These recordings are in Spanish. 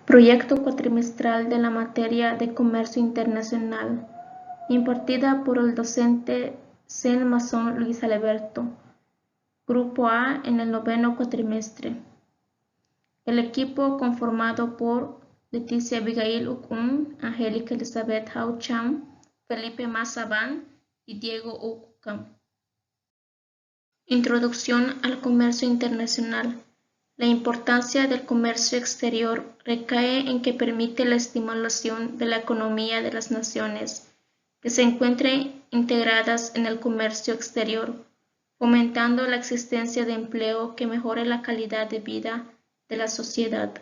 Proyecto cuatrimestral de la materia de Comercio Internacional, impartida por el docente Sen Masón Luis Alberto, Grupo A en el 9º cuatrimestre. El equipo conformado por Leticia Abigail Ucún, Angélica Elizabeth Haucham, Felipe Mazabán y Diego Ucam. Introducción al comercio internacional. La importancia del comercio exterior recae en que permite la estimulación de la economía de las naciones que se encuentren integradas en el comercio exterior, fomentando la existencia de empleo que mejore la calidad de vida de la sociedad.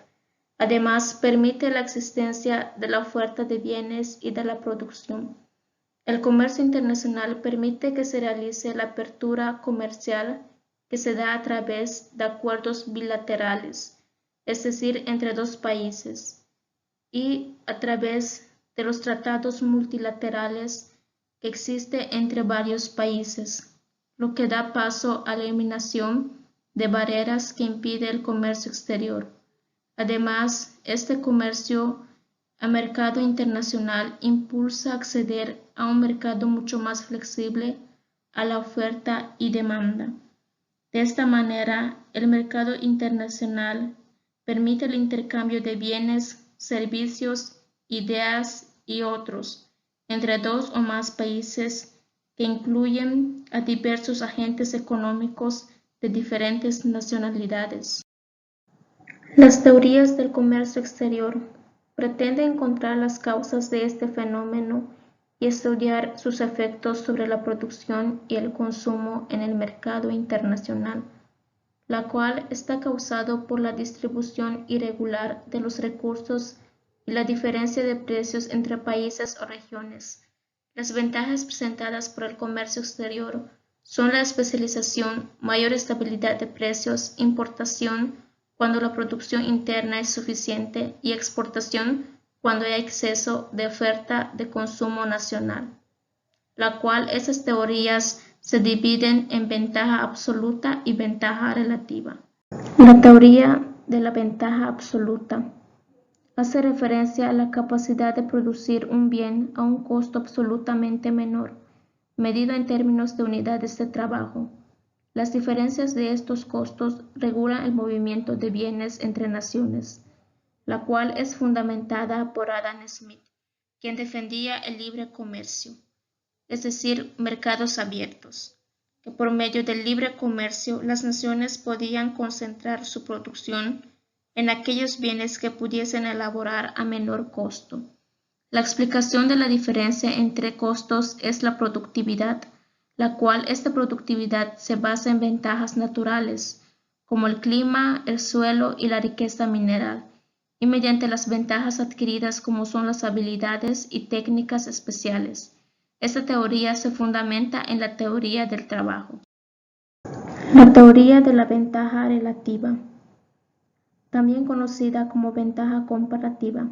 Además, permite la existencia de la oferta de bienes y de la producción. El comercio internacional permite que se realice la apertura comercial que se da a través de acuerdos bilaterales, es decir, entre dos países, y a través de los tratados multilaterales que existen entre varios países, lo que da paso a la eliminación de barreras que impiden el comercio exterior. Además, este comercio a mercado internacional impulsa acceder a un mercado mucho más flexible a la oferta y demanda. De esta manera, el mercado internacional permite el intercambio de bienes, servicios, ideas y otros entre dos o más países que incluyen a diversos agentes económicos de diferentes nacionalidades. Las teorías del comercio exterior pretenden encontrar las causas de este fenómeno y estudiar sus efectos sobre la producción y el consumo en el mercado internacional, la cual está causado por la distribución irregular de los recursos y la diferencia de precios entre países o regiones. Las ventajas presentadas por el comercio exterior son la especialización, mayor estabilidad de precios, importación cuando la producción interna es suficiente y exportación cuando hay exceso de oferta de consumo nacional, la cual esas teorías se dividen en ventaja absoluta y ventaja relativa. La teoría de la ventaja absoluta hace referencia a la capacidad de producir un bien a un costo absolutamente menor, medido en términos de unidades de trabajo. Las diferencias de estos costos regulan el movimiento de bienes entre naciones, la cual es fundamentada por Adam Smith, quien defendía el libre comercio, es decir, mercados abiertos, que por medio del libre comercio las naciones podían concentrar su producción en aquellos bienes que pudiesen elaborar a menor costo. La explicación de la diferencia entre costos es la productividad, la cual esta productividad se basa en ventajas naturales, como el clima, el suelo y la riqueza mineral, y mediante las ventajas adquiridas como son las habilidades y técnicas especiales. Esta teoría se fundamenta en la teoría del trabajo. La teoría de la ventaja relativa, también conocida como ventaja comparativa,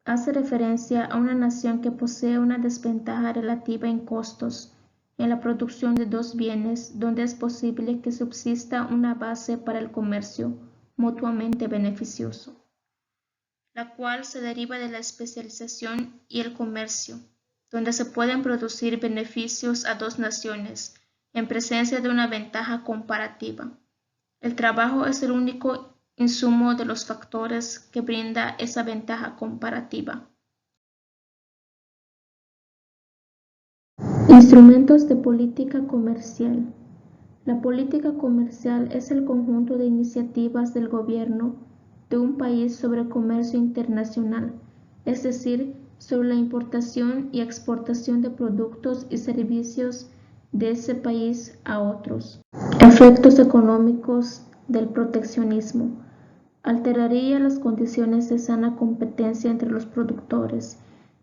hace referencia a una nación que posee una desventaja relativa en costos en la producción de dos bienes donde es posible que subsista una base para el comercio mutuamente beneficioso, la cual se deriva de la especialización y el comercio, donde se pueden producir beneficios a dos naciones en presencia de una ventaja comparativa. El trabajo es el único insumo de los factores que brinda esa ventaja comparativa. Instrumentos de política comercial. La política comercial es el conjunto de iniciativas del gobierno de un país sobre comercio internacional, es decir, sobre la importación y exportación de productos y servicios de ese país a otros. Efectos económicos del proteccionismo. Alteraría las condiciones de sana competencia entre los productores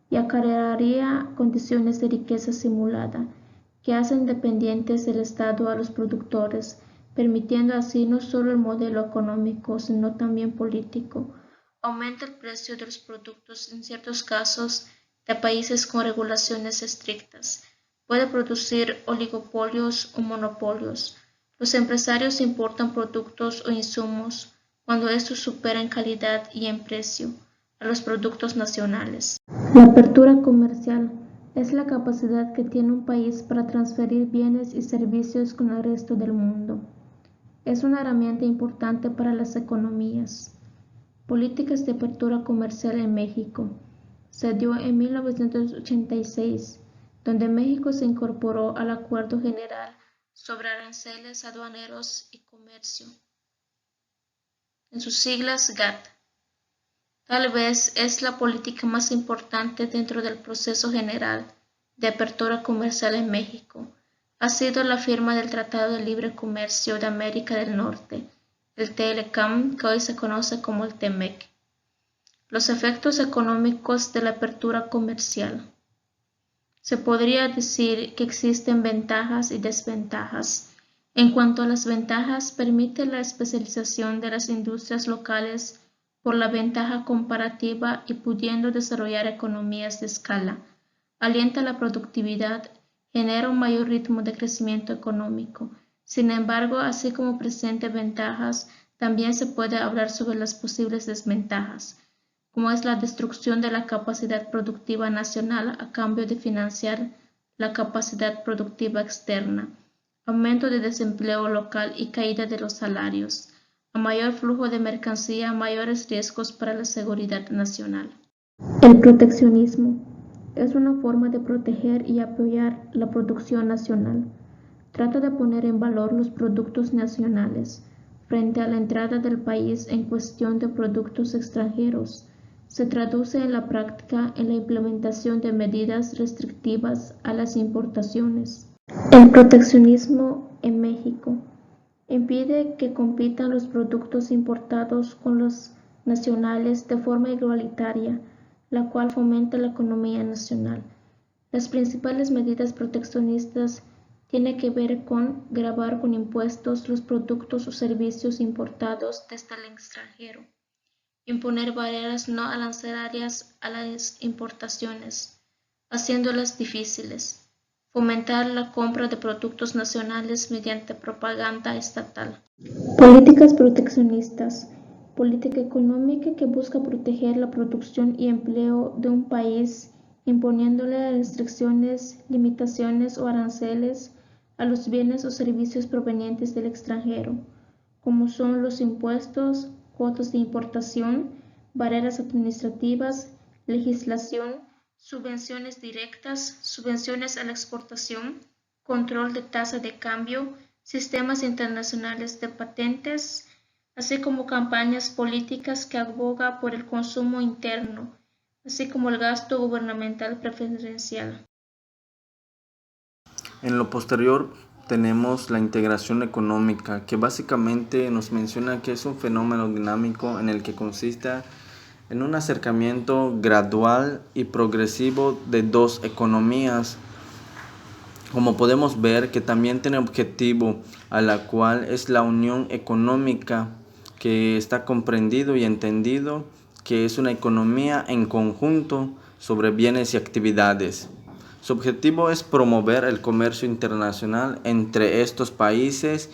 y acarrearía condiciones de riqueza simulada que hacen dependientes del Estado a los productores, permitiendo así no solo el modelo económico, sino también político. Aumenta el precio de los productos en ciertos casos de países con regulaciones estrictas. Puede producir oligopolios o monopolios. Los empresarios importan productos o insumos cuando estos superan en calidad y en precio a los productos nacionales. La apertura comercial es la capacidad que tiene un país para transferir bienes y servicios con el resto del mundo. Es una herramienta importante para las economías. Políticas de apertura comercial en México. Se dio en 1986, donde México se incorporó al Acuerdo General sobre Aranceles Aduaneros y Comercio, en sus siglas GATT. Tal vez es la política más importante dentro del proceso general de apertura comercial en México. Ha sido la firma del Tratado de Libre Comercio de América del Norte, el TLCAM, que hoy se conoce como el TEMEC. Los efectos económicos de la apertura comercial. Se podría decir que existen ventajas y desventajas. En cuanto a las ventajas, permite la especialización de las industrias locales por la ventaja comparativa y pudiendo desarrollar economías de escala. Alienta la productividad, genera un mayor ritmo de crecimiento económico. Sin embargo, así como presenta ventajas, también se puede hablar sobre las posibles desventajas, como es la destrucción de la capacidad productiva nacional a cambio de financiar la capacidad productiva externa, aumento de desempleo local y caída de los salarios. A mayor flujo de mercancía, mayores riesgos para la seguridad nacional. El proteccionismo es una forma de proteger y apoyar la producción nacional. Trata de poner en valor los productos nacionales frente a la entrada del país en cuestión de productos extranjeros. Se traduce en la práctica en la implementación de medidas restrictivas a las importaciones. El proteccionismo en México impide que compitan los productos importados con los nacionales de forma igualitaria, la cual fomenta la economía nacional. Las principales medidas proteccionistas tienen que ver con gravar con impuestos los productos o servicios importados desde el extranjero, imponer barreras no arancelarias a las importaciones, haciéndolas difíciles, fomentar la compra de productos nacionales mediante propaganda estatal. Políticas proteccionistas. Política económica que busca proteger la producción y empleo de un país imponiéndole restricciones, limitaciones o aranceles a los bienes o servicios provenientes del extranjero, como son los impuestos, cuotas de importación, barreras administrativas, legislación, subvenciones directas, subvenciones a la exportación, control de tasa de cambio, sistemas internacionales de patentes, así como campañas políticas que abogan por el consumo interno, así como el gasto gubernamental preferencial. En lo posterior tenemos la integración económica, que básicamente nos menciona que es un fenómeno dinámico en el que consiste en un acercamiento gradual y progresivo de dos economías. Como podemos ver, que también tiene objetivo a la cual es la unión económica, que está comprendido y entendido que es una economía en conjunto sobre bienes y actividades. Su objetivo es promover el comercio internacional entre estos países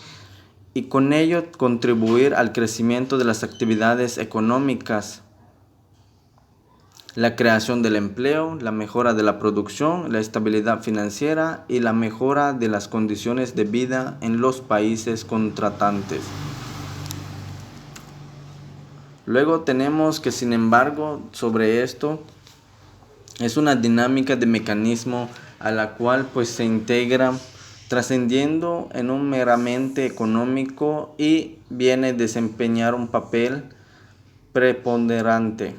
y con ello contribuir al crecimiento de las actividades económicas, la creación del empleo, la mejora de la producción, la estabilidad financiera y la mejora de las condiciones de vida en los países contratantes. Luego tenemos que, sin embargo, sobre esto es una dinámica de mecanismo a la cual se integra trascendiendo en un meramente económico y viene a desempeñar un papel preponderante,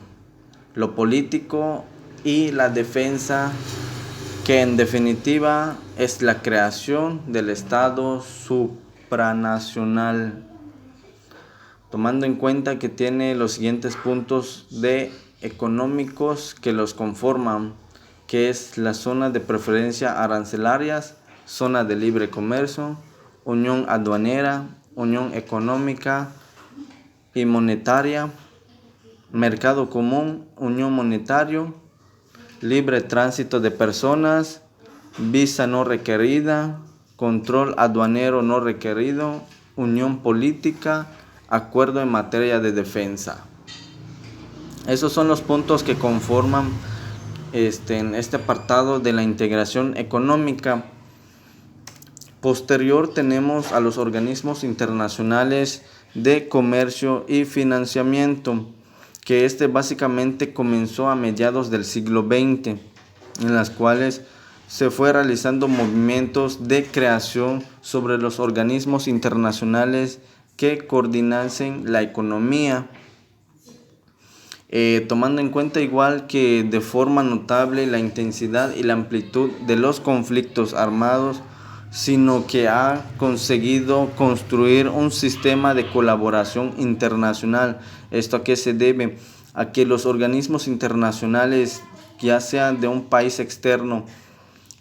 lo político y la defensa, que en definitiva es la creación del Estado supranacional, tomando en cuenta que tiene los siguientes puntos económicos que los conforman, que es la zona de preferencia arancelarias, zona de libre comercio, unión aduanera, unión económica y monetaria, mercado común, unión monetario, libre tránsito de personas, visa no requerida, control aduanero no requerido, unión política, acuerdo en materia de defensa. Esos son los puntos que conforman en este apartado de la integración económica. Posterior tenemos a los organismos internacionales de comercio y financiamiento, que básicamente comenzó a mediados del siglo XX, en las cuales se fue realizando movimientos de creación sobre los organismos internacionales que coordinasen la economía, tomando en cuenta igual que de forma notable la intensidad y la amplitud de los conflictos armados, sino que ha conseguido construir un sistema de colaboración internacional. ¿Esto a qué se debe? A que los organismos internacionales, ya sean de un país externo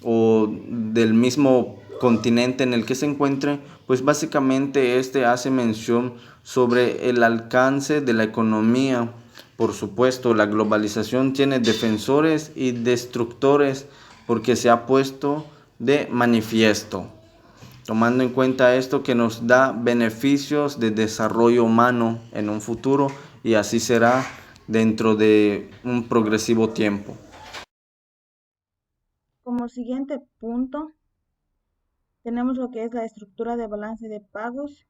o del mismo continente en el que se encuentre, pues básicamente hace mención sobre el alcance de la economía. Por supuesto, la globalización tiene defensores y destructores porque se ha puesto de manifiesto, tomando en cuenta esto que nos da beneficios de desarrollo humano en un futuro, y así será dentro de un progresivo tiempo. Como siguiente punto, tenemos lo que es la estructura de balance de pagos,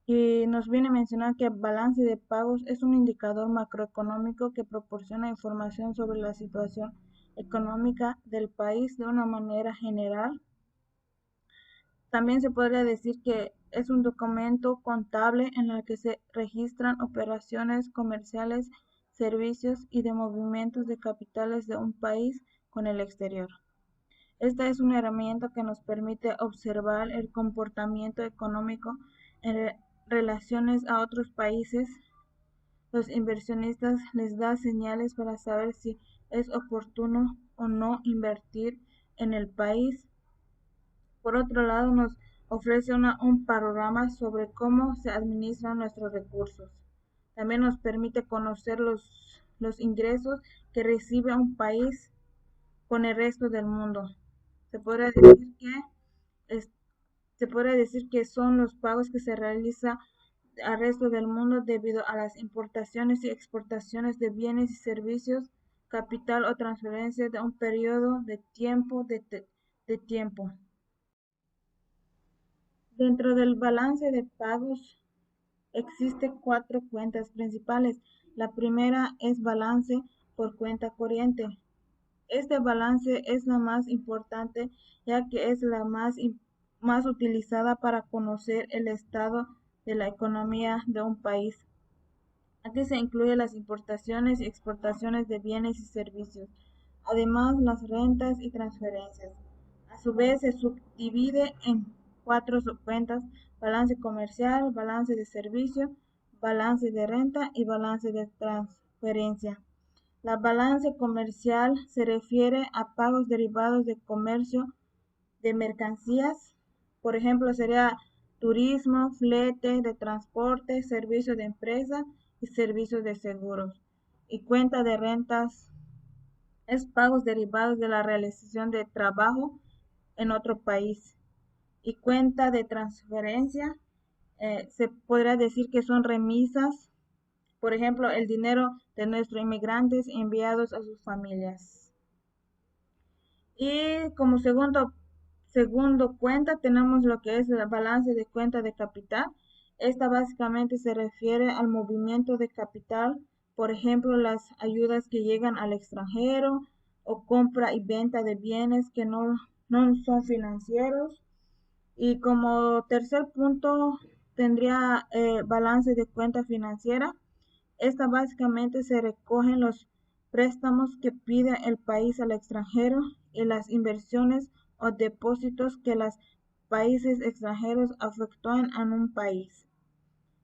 y nos viene a mencionar que el balance de pagos es un indicador macroeconómico que proporciona información sobre la situación económica del país de una manera general. También se podría decir que es un documento contable en el que se registran operaciones comerciales, servicios y de movimientos de capitales de un país con el exterior. Esta es una herramienta que nos permite observar el comportamiento económico en relaciones a otros países. Los inversionistas les da señales para saber si es oportuno o no invertir en el país. Por otro lado, nos ofrece un panorama sobre cómo se administran nuestros recursos. También nos permite conocer los ingresos que recibe un país con el resto del mundo. Se podría decir que son los pagos que se realizan al resto del mundo debido a las importaciones y exportaciones de bienes y servicios, capital o transferencias de un periodo de tiempo. Dentro del balance de pagos existen 4 cuentas principales. La primera es balance por cuenta corriente. Este balance es la más importante, ya que es la más utilizada para conocer el estado de la economía de un país. Aquí se incluyen las importaciones y exportaciones de bienes y servicios, además las rentas y transferencias. A su vez se subdivide en 4 subcuentas: balance comercial, balance de servicio, balance de renta y balance de transferencia. La balance comercial se refiere a pagos derivados de comercio de mercancías, por ejemplo, sería turismo, flete de transporte, servicio de empresa y servicios de seguros. Y cuenta de rentas es pagos derivados de la realización de trabajo en otro país. Y cuenta de transferencia se podría decir que son remisas, por ejemplo, el dinero de nuestros inmigrantes enviados a sus familias. Y como segundo cuenta tenemos lo que es el balance de cuenta de capital. Esta básicamente se refiere al movimiento de capital, por ejemplo, las ayudas que llegan al extranjero o compra y venta de bienes que no son financieros. Y como tercer punto tendría balance de cuenta financiera. Esta básicamente se recogen los préstamos que pide el país al extranjero y las inversiones o depósitos que los países extranjeros efectúan en un país.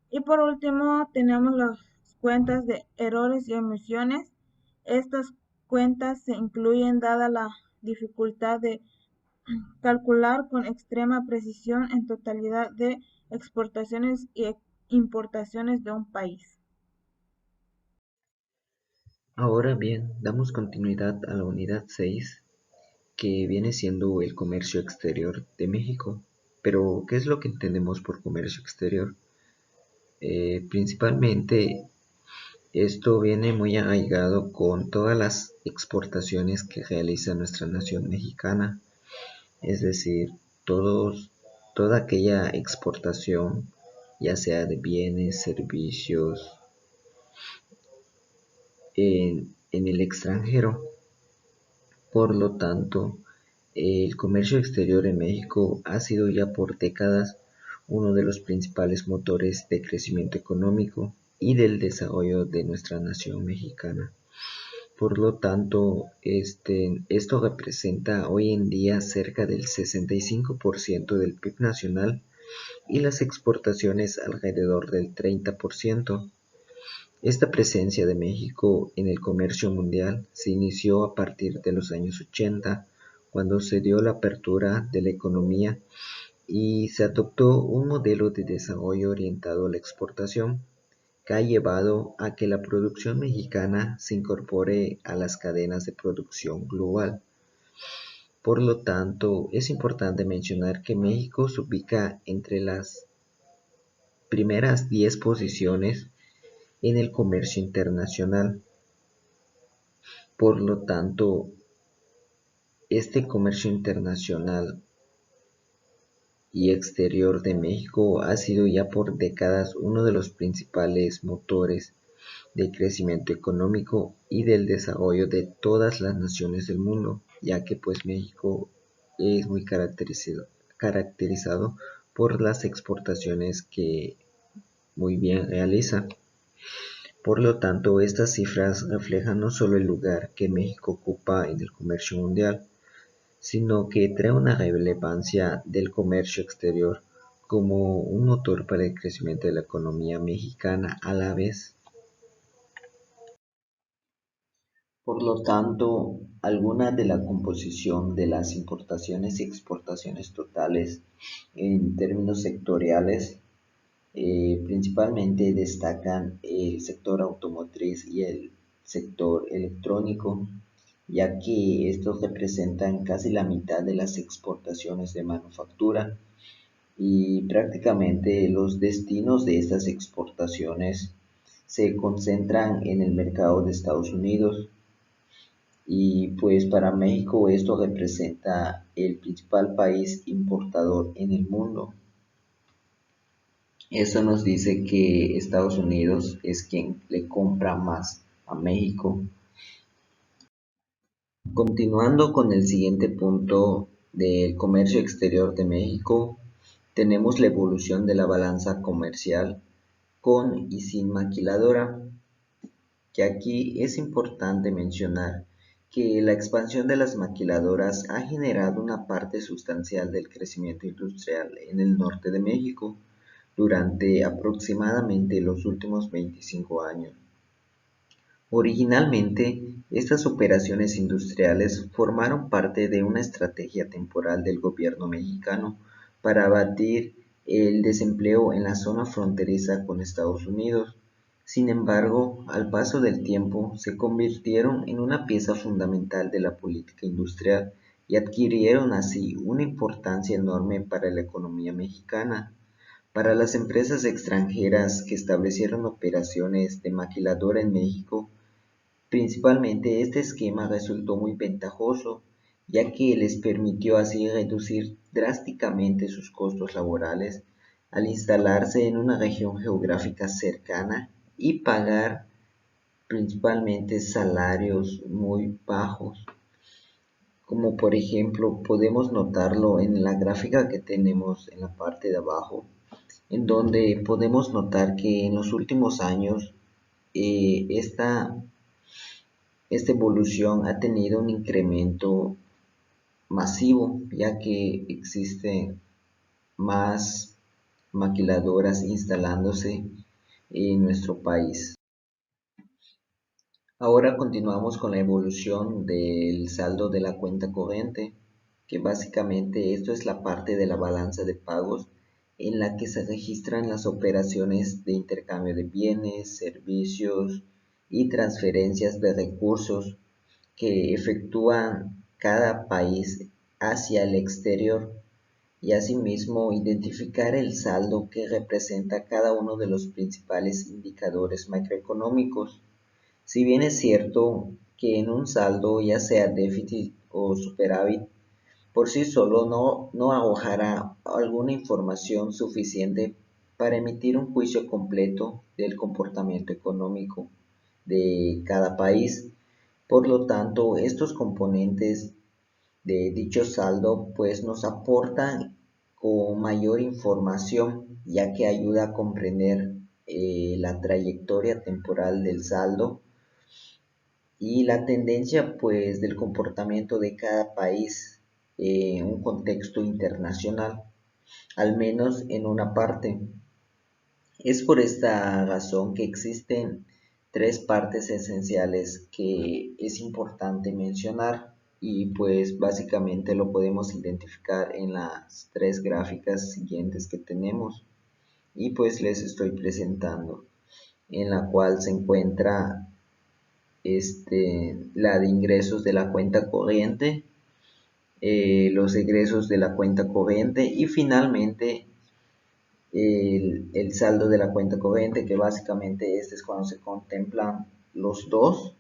Y por último tenemos las cuentas de errores y omisiones. Estas cuentas se incluyen dada la dificultad de calcular con extrema precisión en totalidad de exportaciones y importaciones de un país. Ahora bien, damos continuidad a la unidad 6, que viene siendo el comercio exterior de México. Pero, ¿qué es lo que entendemos por comercio exterior? Principalmente esto viene muy arraigado con todas las exportaciones que realiza nuestra nación mexicana, es decir, toda aquella exportación, ya sea de bienes, servicios, en el extranjero. Por lo tanto, el comercio exterior en México ha sido ya por décadas uno de los principales motores de crecimiento económico y del desarrollo de nuestra nación mexicana. Por lo tanto, esto representa hoy en día cerca del 65% del PIB nacional y las exportaciones alrededor del 30%. Esta presencia de México en el comercio mundial se inició a partir de los años 80, cuando se dio la apertura de la economía y se adoptó un modelo de desarrollo orientado a la exportación, que ha llevado a que la producción mexicana se incorpore a las cadenas de producción global. Por lo tanto, es importante mencionar que México se ubica entre las primeras 10 posiciones en el comercio internacional. Por lo tanto, este comercio internacional y exterior de México ha sido ya por décadas uno de los principales motores de crecimiento económico y del desarrollo de todas las naciones del mundo, ya que pues México es muy caracterizado por las exportaciones que muy bien realiza. Por lo tanto, estas cifras reflejan no solo el lugar que México ocupa en el comercio mundial, sino que trae una relevancia del comercio exterior como un motor para el crecimiento de la economía mexicana a la vez. Por lo tanto, alguna de la composición de las importaciones y exportaciones totales en términos sectoriales principalmente destacan el sector automotriz y el sector electrónico, ya que estos representan casi la mitad de las exportaciones de manufactura y prácticamente los destinos de estas exportaciones se concentran en el mercado de Estados Unidos. Y pues para México esto representa el principal país importador en el mundo. Eso nos dice que Estados Unidos es quien le compra más a México. Continuando con el siguiente punto del comercio exterior de México, tenemos la evolución de la balanza comercial con y sin maquiladora, que aquí es importante mencionar que la expansión de las maquiladoras ha generado una parte sustancial del crecimiento industrial en el norte de México durante aproximadamente los últimos 25 años. Originalmente, estas operaciones industriales formaron parte de una estrategia temporal del gobierno mexicano para abatir el desempleo en la zona fronteriza con Estados Unidos. Sin embargo, al paso del tiempo, se convirtieron en una pieza fundamental de la política industrial y adquirieron así una importancia enorme para la economía mexicana. Para las empresas extranjeras que establecieron operaciones de maquiladora en México, principalmente este esquema resultó muy ventajoso, ya que les permitió así reducir drásticamente sus costos laborales al instalarse en una región geográfica cercana y pagar principalmente salarios muy bajos, como por ejemplo podemos notarlo en la gráfica que tenemos en la parte de abajo, en donde podemos notar que en los últimos años esta evolución ha tenido un incremento masivo, ya que existen más maquiladoras instalándose en nuestro país. Ahora continuamos con la evolución del saldo de la cuenta corriente, que básicamente esto es la parte de la balanza de pagos en la que se registran las operaciones de intercambio de bienes, servicios y transferencias de recursos que efectúan cada país hacia el exterior. y asimismo identificar el saldo que representa cada uno de los principales indicadores macroeconómicos. Si bien es cierto que en un saldo, ya sea déficit o superávit, por sí solo no arrojará alguna información suficiente para emitir un juicio completo del comportamiento económico de cada país. Por lo tanto, estos componentes de dicho saldo pues nos aportan con mayor información, ya que ayuda a comprender la trayectoria temporal del saldo y la tendencia pues del comportamiento de cada país en un contexto internacional, al menos en una parte. Es por esta razón que existen tres partes esenciales que es importante mencionar, y pues básicamente lo podemos identificar en las tres gráficas siguientes que tenemos y pues les estoy presentando, en la cual se encuentra la de ingresos de la cuenta corriente, los egresos de la cuenta corriente y finalmente el saldo de la cuenta corriente, que básicamente este es cuando se contemplan los dos,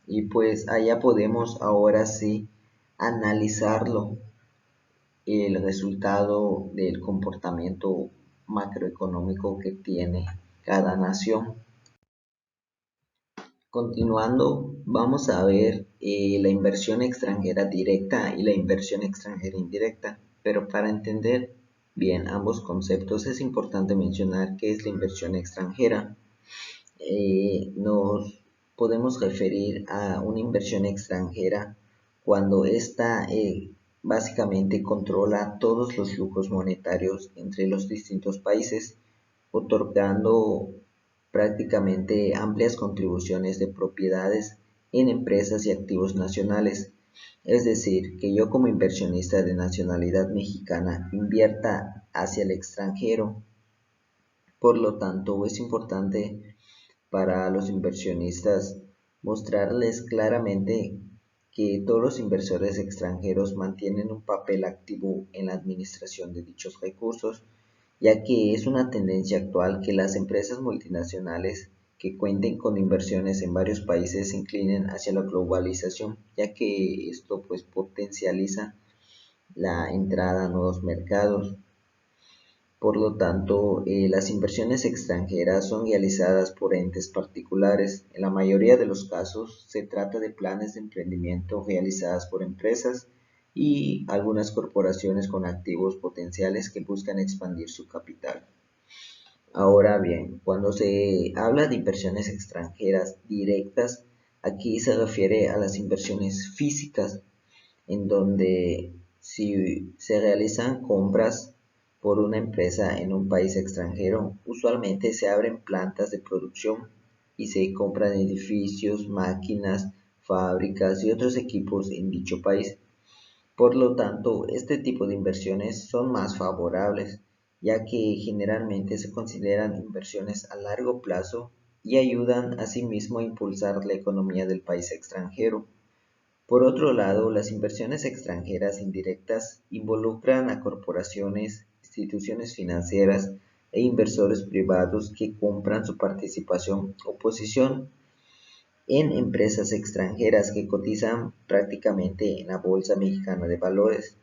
y pues allá podemos ahora sí analizarlo, el resultado del comportamiento macroeconómico que tiene cada nación. Continuando, vamos a ver la inversión extranjera directa y la inversión extranjera indirecta, pero para entender bien ambos conceptos es importante mencionar qué es la inversión extranjera. Nos podemos referir a una inversión extranjera cuando ésta básicamente controla todos los flujos monetarios entre los distintos países, otorgando prácticamente amplias contribuciones de propiedades en empresas y activos nacionales. Es decir, que yo como inversionista de nacionalidad mexicana invierta hacia el extranjero. Por lo tanto, es importante para los inversionistas mostrarles claramente que todos los inversores extranjeros mantienen un papel activo en la administración de dichos recursos, ya que es una tendencia actual que las empresas multinacionales que cuenten con inversiones en varios países se inclinen hacia la globalización, ya que esto pues potencializa la entrada a nuevos mercados. Por lo tanto, las inversiones extranjeras son realizadas por entes particulares. En la mayoría de los casos se trata de planes de emprendimiento realizadas por empresas y algunas corporaciones con activos potenciales que buscan expandir su capital. Ahora bien, cuando se habla de inversiones extranjeras directas, aquí se refiere a las inversiones físicas, en donde si se realizan compras por una empresa en un país extranjero, usualmente se abren plantas de producción y se compran edificios, máquinas, fábricas y otros equipos en dicho país. Por lo tanto, este tipo de inversiones son más favorables, ya que generalmente se consideran inversiones a largo plazo y ayudan asimismo a impulsar la economía del país extranjero. Por otro lado, las inversiones extranjeras indirectas involucran a corporaciones, instituciones financieras e inversores privados que compran su participación o posición en empresas extranjeras que cotizan prácticamente en la Bolsa Mexicana de Valores.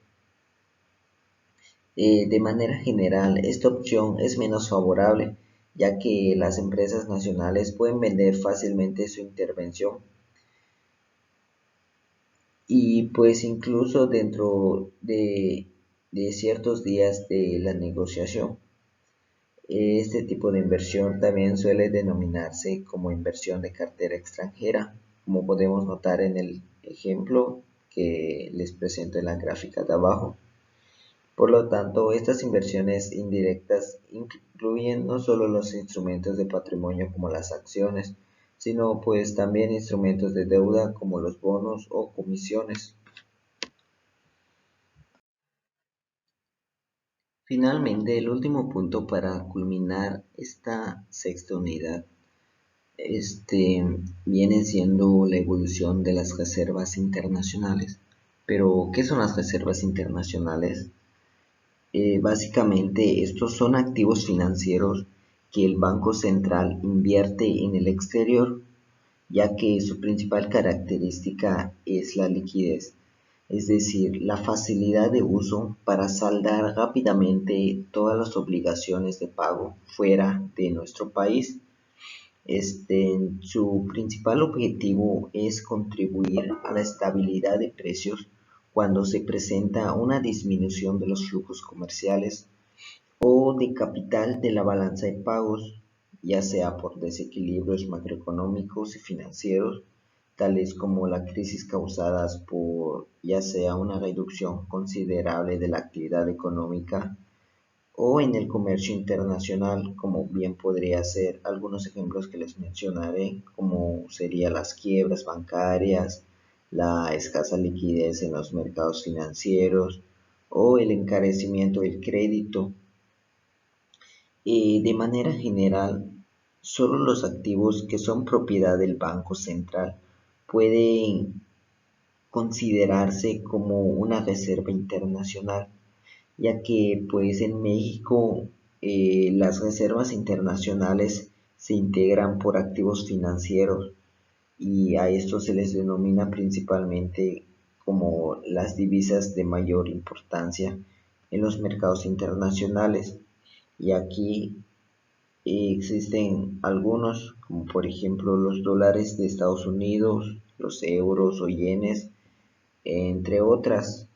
De manera general, esta opción es menos favorable, ya que las empresas nacionales pueden vender fácilmente su intervención y pues incluso dentro de ciertos días de la negociación. Este tipo de inversión también suele denominarse como inversión de cartera extranjera, como podemos notar en el ejemplo que les presento en la gráfica de abajo. Por lo tanto, estas inversiones indirectas incluyen no solo los instrumentos de patrimonio como las acciones, sino pues también instrumentos de deuda como los bonos o comisiones. Finalmente, el último punto para culminar esta sexta unidad viene siendo la evolución de las reservas internacionales. Pero, ¿qué son las reservas internacionales? Básicamente, estos son activos financieros que el Banco Central invierte en el exterior, ya que su principal característica es la liquidez, es decir, la facilidad de uso para saldar rápidamente todas las obligaciones de pago fuera de nuestro país. Su principal objetivo es contribuir a la estabilidad de precios cuando se presenta una disminución de los flujos comerciales o de capital de la balanza de pagos, ya sea por desequilibrios macroeconómicos y financieros, tales como la crisis causadas por ya sea una reducción considerable de la actividad económica o en el comercio internacional, como bien podría ser algunos ejemplos que les mencionaré, como serían las quiebras bancarias, la escasa liquidez en los mercados financieros o el encarecimiento del crédito. De manera general, solo los activos que son propiedad del Banco Central pueden considerarse como una reserva internacional, ya que pues en México las reservas internacionales se integran por activos financieros y a estos se les denomina principalmente como las divisas de mayor importancia en los mercados internacionales. Y aquí existen algunos, como por ejemplo los dólares de Estados Unidos, los euros o yenes, entre otras.